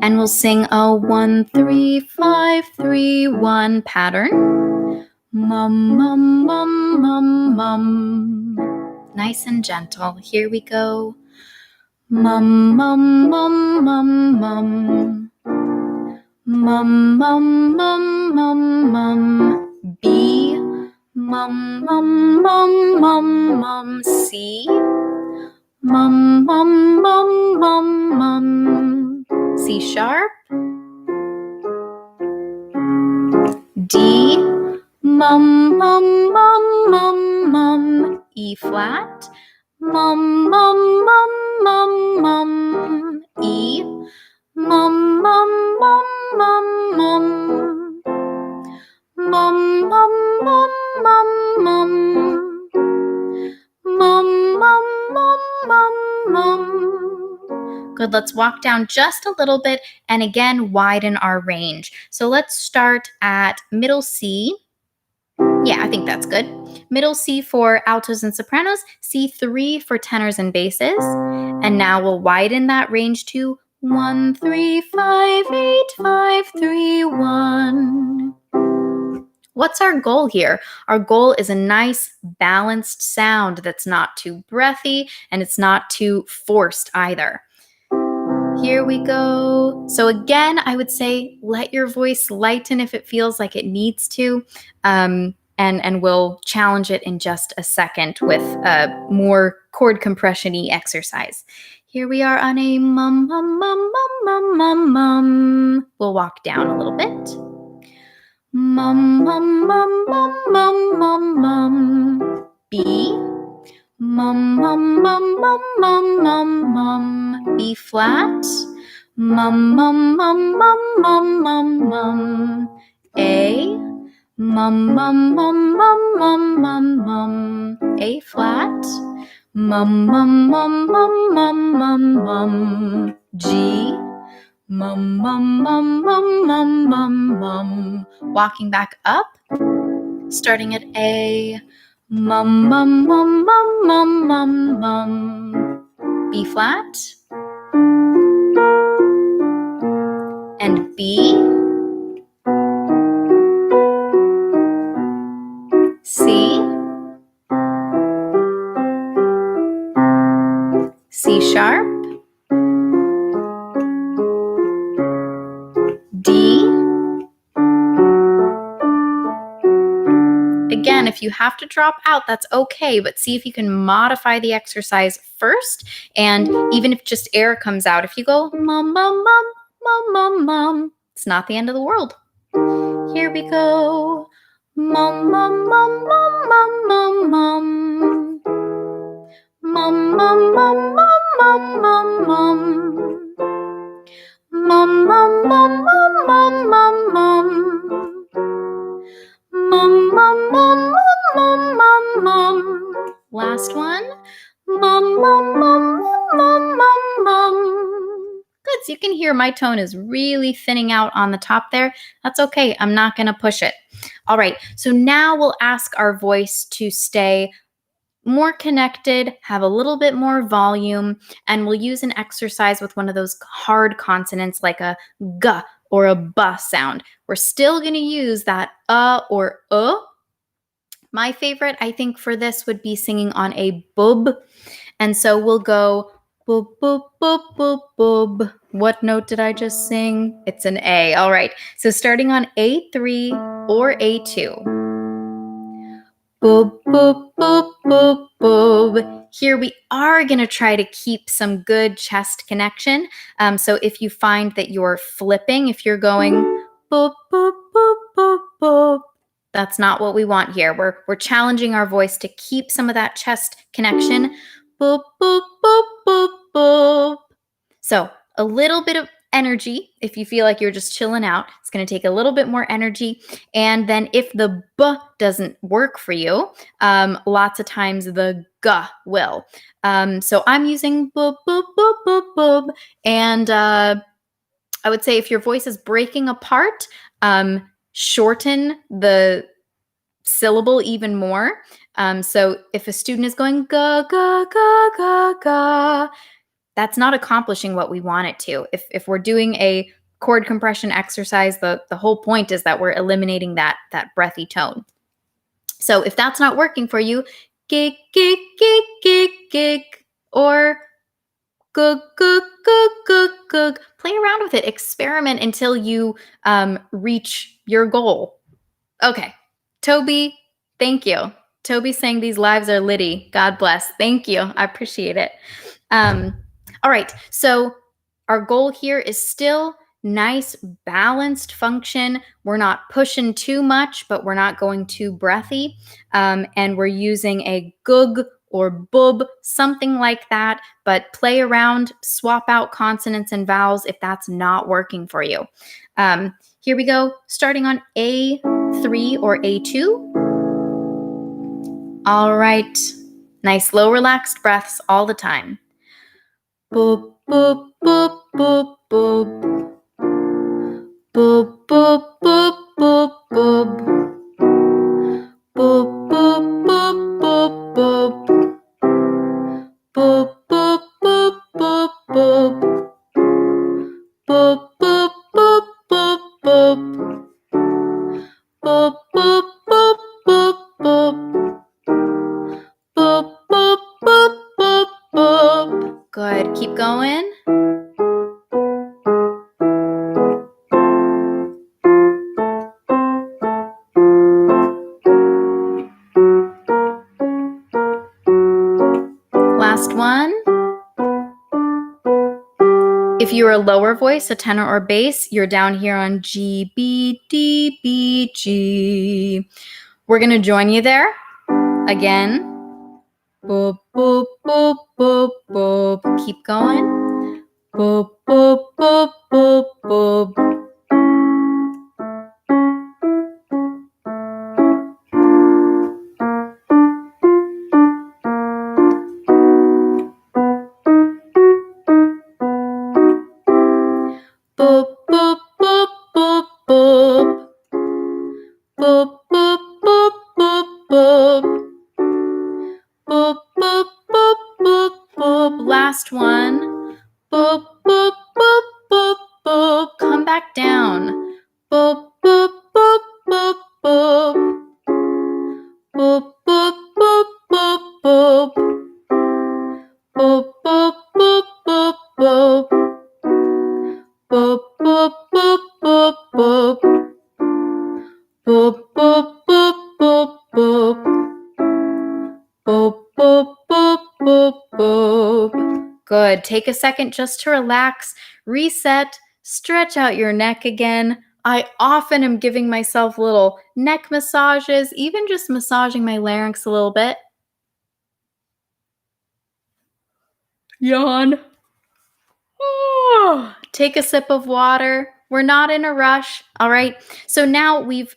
And we'll sing a 1, 3, 5, 3, 1 pattern. Mum, mum, mum, mum, mum. Nice and gentle. Here we go. Mum, mum, mum, mum, mum. Mum, mum, mum, mum, mum. B. Mum, mum, mum, mum, mum. C. Mum, mum, mum, mum, mum. C sharp. D. Mum, mum, mum, mum, mum. E flat. Mum, mum, mum, mum, mum. E. Mum, mum, mum, mum, mum. Mum, mum, mum, mum, mum. Mum, mum, mum, Good, let's walk down just a little bit and again, widen our range. So let's start at middle C. Yeah, I think that's good. Middle C for altos and sopranos, C3 for tenors and basses. And now we'll widen that range to 1, 3, 5, 8, 5, 3, 1. What's our goal here? Our goal is a nice balanced sound that's not too breathy and it's not too forced either. Here we go. So again, I would say let your voice lighten if it feels like it needs to. And we'll challenge it in just a second with a more chord compression-y exercise. Here we are on a mum, mum, mum, mum, mum, mum, mum. We'll walk down a little bit. Mum, mum, mum, mum, mum, mum, mum. B. Mum, mum, mum, mum, mum, mum, mum. B flat. Mum, mum, mum, mum, mum, mum, mum. A. Mum, mum, mum, mum, mum, mum, mum. A flat. Mum, mum, mum, mum, mum, mum, mum. G. Mum, mum, mum, mum, mum, mum, mum. Walking back up, starting at A. Mum, mum, mum, mum, mum, mum, mum. B flat. And B. C. C sharp. D. Again, if you have to drop out, that's okay, but see if you can modify the exercise first. And even if just air comes out, if you go mum, mum, mum, mum, mum, mum, it's not the end of the world. Here we go. Mum, mum, mum, mum, mum, mum, mum. Mum, mum, mum, mum, mum, mum, mum. Mum, mum, mum, mum, mum, mum, mum. Mum, mum, mum, mum, mum, mum. Last one. Mum, mum, mum, mum, mum, mum. Good, so you can hear my tone is really thinning out on the top there. That's okay, I'm not gonna push it. All right, so now we'll ask our voice to stay more connected, have a little bit more volume, and we'll use an exercise with one of those hard consonants like a g or a b sound. We're still going to use that or My favorite, I think, for this would be singing on a bub. And so we'll go bub, bub, bub, bub, bub. What note did I just sing? It's an A. All right. So starting on A3 or A2. Boop, boop, boop, boop, boop. Here we are going to try to keep some good chest connection. So if you find that you're flipping, if you're going boop, boop, boop, boop, boop, that's not what we want here. We're challenging our voice to keep some of that chest connection. Boop, boop, boop, boop, boop. So a little bit of energy. If you feel like you're just chilling out, it's going to take a little bit more energy. And then if the b doesn't work for you, lots of times the g will. So I'm using boop, boop, boop, boop, boop. And I would say if your voice is breaking apart, shorten the syllable even more. So if a student is going ga, ga, ga, ga, ga, that's not accomplishing what we want it to. If we're doing a chord compression exercise, the whole point is that we're eliminating that breathy tone. So if that's not working for you, gig, gig, gig, gig, gig, or gug, gug, gug, gug, gug. Play around with it. Experiment until you reach your goal. Okay, Toby, thank you. Toby saying these lives are litty. God bless. Thank you. I appreciate it. All right, so our goal here is still nice, balanced function. We're not pushing too much, but we're not going too breathy. And we're using a gug or bub, something like that, but play around, swap out consonants and vowels if that's not working for you. Here we go, starting on A3 or A2. All right, nice low relaxed breaths all the time. boop, boop, boop, boop, boop. Boop, boop, boop, boop, boop. Boop, boop, boop, boop, boop. Boop, boop, boop, boop, boop. Boop, boop, boop, boop, boop. Boop, boop, boop, boop, boop. Boop, boop, boop, boop, boop. Good. Keep going. Last one. If you're a lower voice, a tenor or bass, you're down here on G, B, D, B, G. We're going to join you there. Again. Boop, boop, boop, boop, boop. Keep going. Boop, boop, boop, boop, boop. Boop, boop, boop, boop, boop. Boop, boop, boop, boop, boop. Boop, boop, boop, boop, boop. Last one. Boop, boop, boop, boop, boop. Come back down. Boop, boop, boop, boop, boop. Boop, boop, boop, boop, boop. Boop, boop, boop, boop, boop. Boop, boop, boop, boop, boop. Boop, boop, boop, boop, boop. Boop, boop, boop, boop, boop. Good. Take a second just to relax, reset, stretch out your neck again. I often am giving myself little neck massages, even just massaging my larynx a little bit. Yawn. Oh, take a sip of water. We're not in a rush, all right? So now we've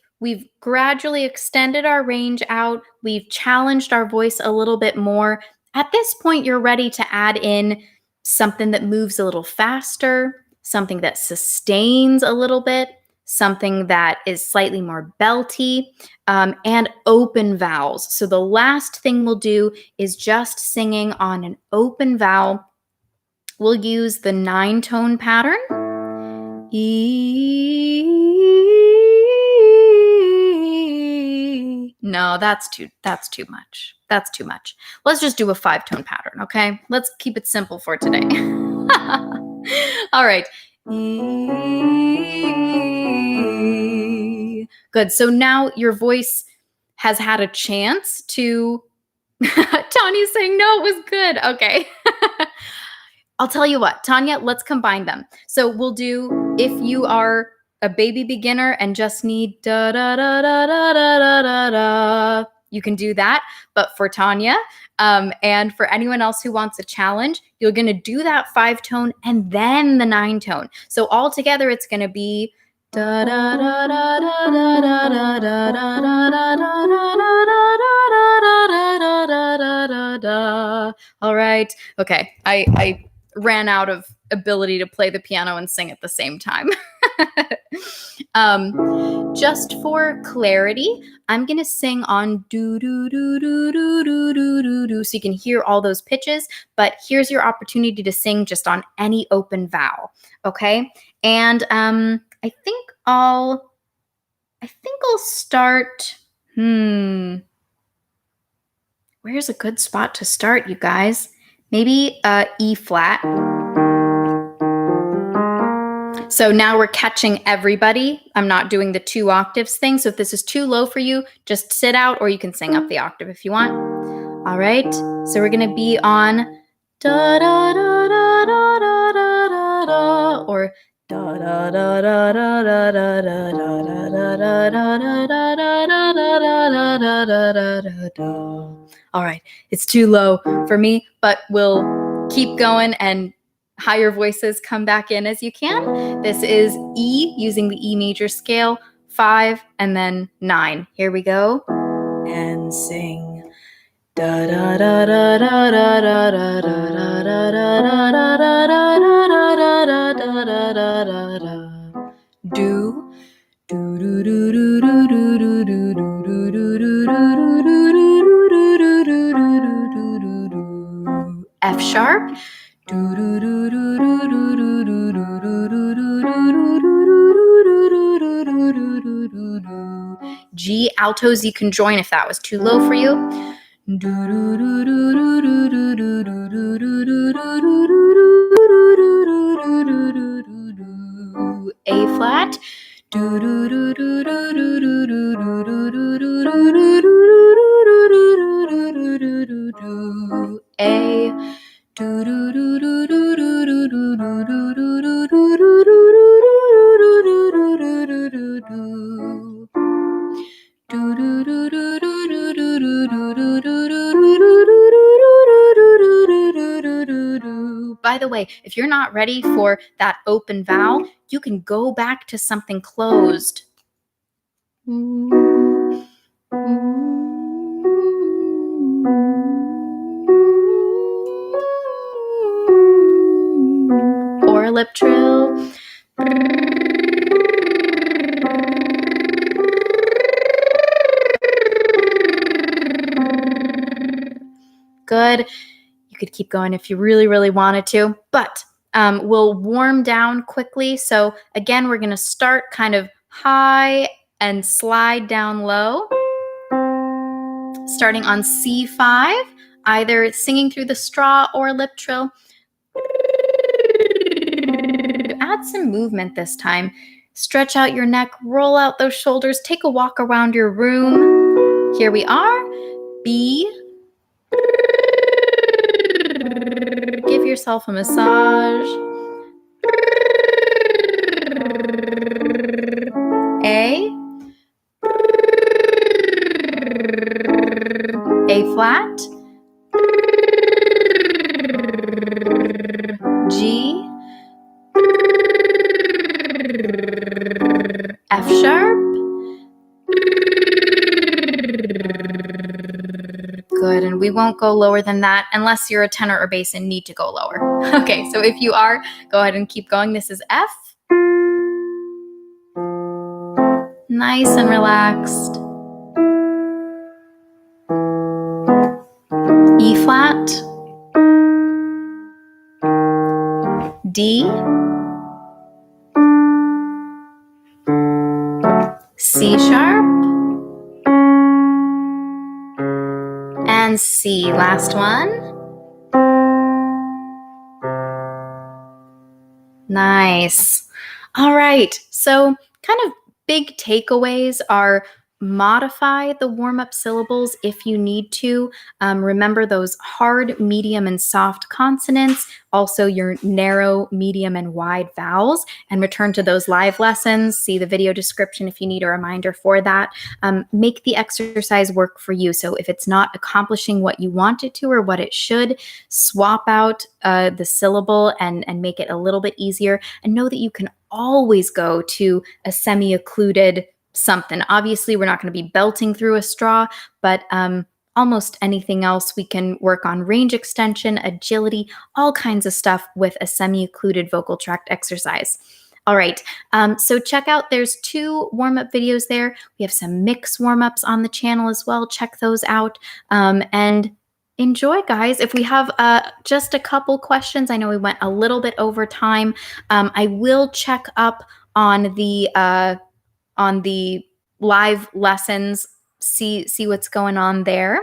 gradually extended our range out. We've challenged our voice a little bit more. At this point, you're ready to add in something that moves a little faster, something that sustains a little bit, something that is slightly more belty, and open vowels. So the last thing we'll do is just singing on an open vowel. We'll use the 9-tone pattern. E. No, that's too much. That's too much. Let's just do a 5-tone pattern, okay? Let's keep it simple for today. All right. E. Good. So now your voice has had a chance to Tanya's saying no, it was good. Okay. I'll tell you what, Tanya, let's combine them. So we'll do, if you are a baby beginner and just need da da da da da da da da da, you can do that. But for Tanya, and for anyone else who wants a challenge, you're going to do that 5-tone and then the 9-tone. So all together, it's going to be da da da da da da da da da da da da da da. All right. Okay. I ran out of ability to play the piano and sing at the same time. Just for clarity, I'm going to sing on do, do, do, do, do, do, do, do, do, so you can hear all those pitches, but here's your opportunity to sing just on any open vowel, okay? And I think I'll start, where's a good spot to start, you guys? Maybe E flat. So now we're catching everybody. I'm not doing the 2 octaves thing. So if this is too low for you, just sit out, or you can sing up the octave if you want. All right. So we're going to be on da da da da da da da da da, or da da da da da da da da da da da da da da da da. All right. It's too low for me, but we'll keep going and higher voices come back in as you can. This is E using the E major scale, 5 and then 9. Here we go. And sing. Da da da da da da da da da da da da da da. Do. F sharp. G. Altos you can join if that was too low for you. A flat. A. By the way, if you're not ready for that open vowel, you can go back to something closed. Or a lip trill. Good. You could keep going if you really, really wanted to, but we'll warm down quickly. So again, we're going to start kind of high and slide down low. Starting on C5, either singing through the straw or lip trill. Add some movement this time. Stretch out your neck, roll out those shoulders, take a walk around your room. Here we are. B. Give yourself a massage. A. A flat. G. F sharp. Good, and we won't go lower than that unless you're a tenor or bass and need to go lower. Okay, so if you are, go ahead and keep going. This is F. Nice and relaxed. E flat. D. C sharp. And C, last one. Nice. All right, so kind of big takeaways are modify the warm-up syllables if you need to. Remember those hard, medium, and soft consonants, also your narrow, medium, and wide vowels, and return to those live lessons. See the video description if you need a reminder for that. Make the exercise work for you. So if it's not accomplishing what you want it to or what it should, swap out the syllable and make it a little bit easier, and know that you can always go to a semi-occluded something. Obviously, we're not going to be belting through a straw, but almost anything else we can work on: range extension, agility, all kinds of stuff with a semi-occluded vocal tract exercise. All right, so check out, there's 2 warm-up videos there. We have some mix warm-ups on the channel as well. Check those out and enjoy, guys. If we have just a couple questions, I know we went a little bit over time. I will check up on the live lessons, see what's going on there.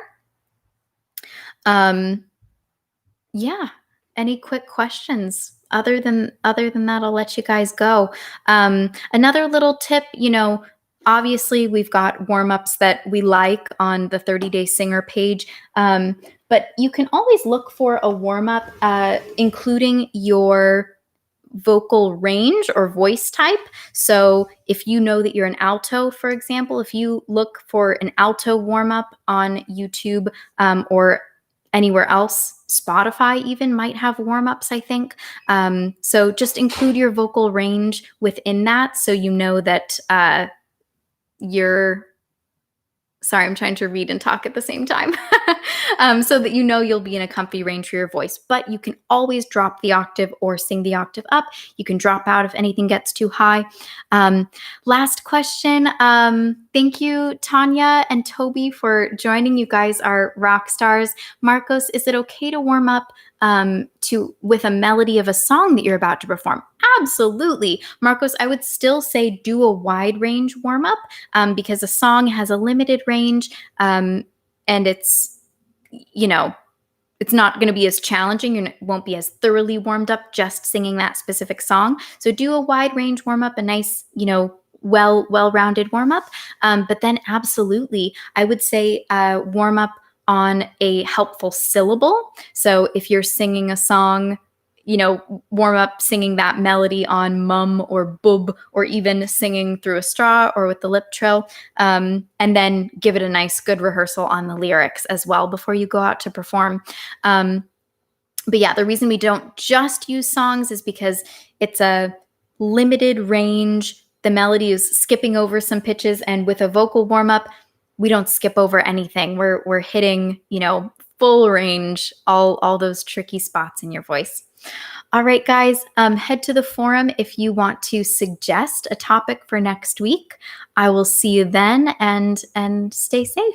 Yeah, any quick questions? Other than that, I'll let you guys go. Another little tip, obviously we've got warm-ups that we like on the 30-Day Singer page, but you can always look for a warm-up including your vocal range or voice type. So if you know that you're an alto, for example, if you look for an alto warm-up on YouTube or anywhere else, Spotify even might have warm-ups, I think. So just include your vocal range within that so you know that you're Sorry, I'm trying to read and talk at the same time. So that you know you'll be in a comfy range for your voice. But you can always drop the octave or sing the octave up. You can drop out if anything gets too high. Last question. Thank you, Tanya and Toby, for joining. You guys are rock stars. Marcos, is it okay to warm up with a melody of a song that you're about to perform? Absolutely. Marcos, I would still say do a wide range warm up because a song has a limited range and it's, it's not going to be as challenging. You won't be as thoroughly warmed up just singing that specific song. So do a wide range warm up, a nice, well-rounded warm up. But then absolutely, I would say warm up on a helpful syllable. So if you're singing a song, warm up singing that melody on mum or bub, or even singing through a straw or with the lip trill, and then give it a nice good rehearsal on the lyrics as well before you go out to perform. But yeah, the reason we don't just use songs is because it's a limited range. The melody is skipping over some pitches, and with a vocal warm-up, we don't skip over anything. We're hitting, full range, all those tricky spots in your voice. All right, guys, head to the forum if you want to suggest a topic for next week. I will see you then, and stay safe.